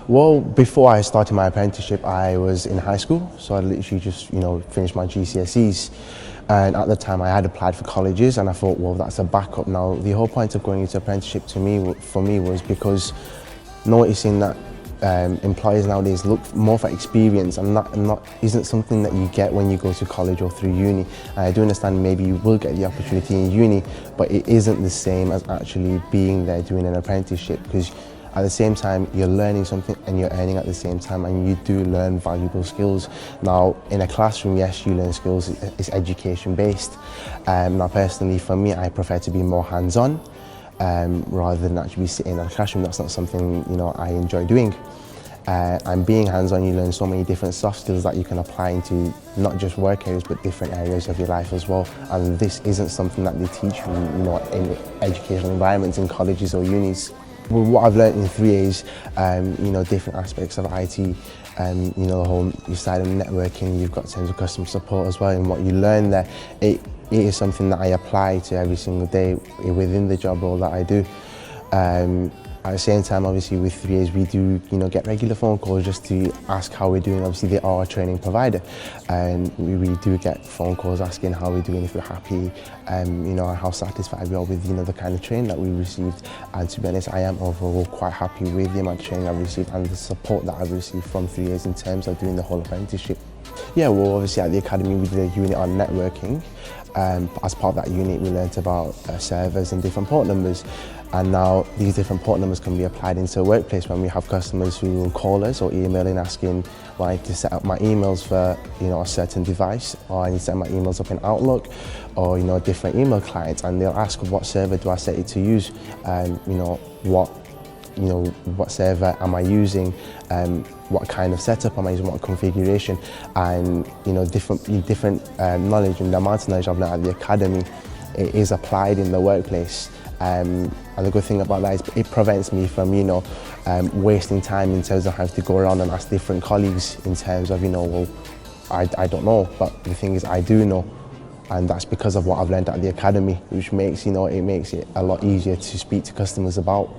Well, before I started my apprenticeship, I was in high school, so I literally just, finished my GCSEs. And at the time, I had applied for colleges, and I thought, well, that's a backup. Now, the whole point of going into apprenticeship for me, was because noticing that employers nowadays look more for experience, and not isn't something that you get when you go to college or through uni. And I do understand maybe you will get the opportunity in uni, but it isn't the same as actually being there doing an apprenticeship, because at the same time, you're learning something and you're earning at the same time, and you do learn valuable skills. Now, in a classroom, yes, you learn skills, it's education based. Now, personally, for me, I prefer to be more hands-on rather than actually sitting in a classroom. That's not something, I enjoy doing. And being hands-on, you learn so many different soft skills that you can apply into not just work areas, but different areas of your life as well. And this isn't something that they teach you, in educational environments in colleges or unis. Well, what I've learned in 3As, different aspects of IT, the whole side of networking, you've got terms of customer support as well, and what you learn there, it is something that I apply to every single day within the job role that I do. At the same time, obviously with 3As, we do, get regular phone calls just to ask how we're doing. Obviously, they are a training provider, and we do get phone calls asking how we're doing, if we're happy, how satisfied we are with, the kind of training that we received. And to be honest, I am overall quite happy with the amount of training I've received and the support that I've received from 3As in terms of doing the whole apprenticeship. Yeah, well, obviously at the academy we did a unit on networking. As part of that unit, we learnt about servers and different port numbers. And now these different port numbers can be applied into a workplace when we have customers who will call us or email in asking, well, I need to set up my emails for a certain device, or I need to set my emails up in Outlook, or different email clients, and they'll ask, what server do I set it to use, what server am I using, what kind of setup am I using, what configuration, and different knowledge, and the amount of knowledge I've learned at the academy, it is applied in the workplace. And the good thing about that is it prevents me from, wasting time in terms of having to go around and ask different colleagues in terms of, well, I don't know, but the thing is I do know. And that's because of what I've learned at the academy, which makes, it makes it a lot easier to speak to customers about.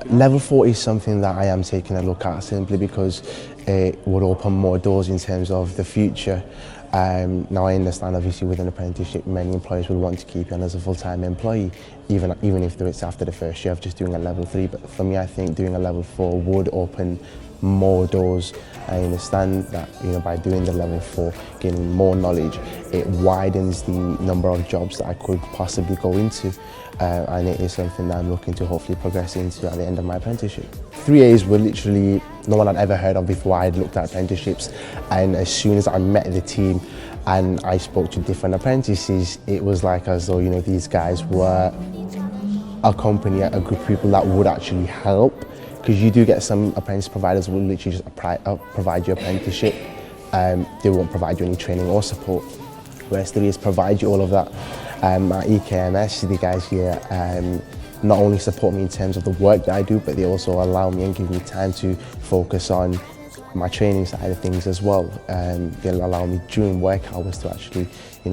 Level 4 is something that I am taking a look at, simply because it would open more doors in terms of the future. Now, I understand, obviously, with an apprenticeship, many employers will want to keep you on as a full-time employee, even if it's after the first year of just doing a level 3. But for me, I think doing a level 4 would open more doors. I understand that, by doing the level 4, gaining more knowledge, it widens the number of jobs that I could possibly go into. And it is something that I'm looking to hopefully progress into at the end of my apprenticeship. 3As were literally no one I'd ever heard of before I'd looked at apprenticeships, and as soon as I met the team and I spoke to different apprentices, it was like as though these guys were a company, a group of people that would actually help, because you do get some apprentice providers who will literally just provide you apprenticeship. They won't provide you any training or support, whereas 3As provide you all of that. At EKMS, the guys here not only support me in terms of the work that I do, but they also allow me and give me time to focus on my training side of things as well. They'll allow me during work hours to actually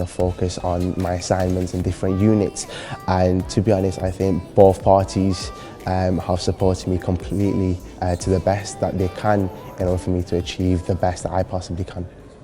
focus on my assignments in different units. And to be honest, I think both parties have supported me completely to the best that they can in order for me to achieve the best that I possibly can.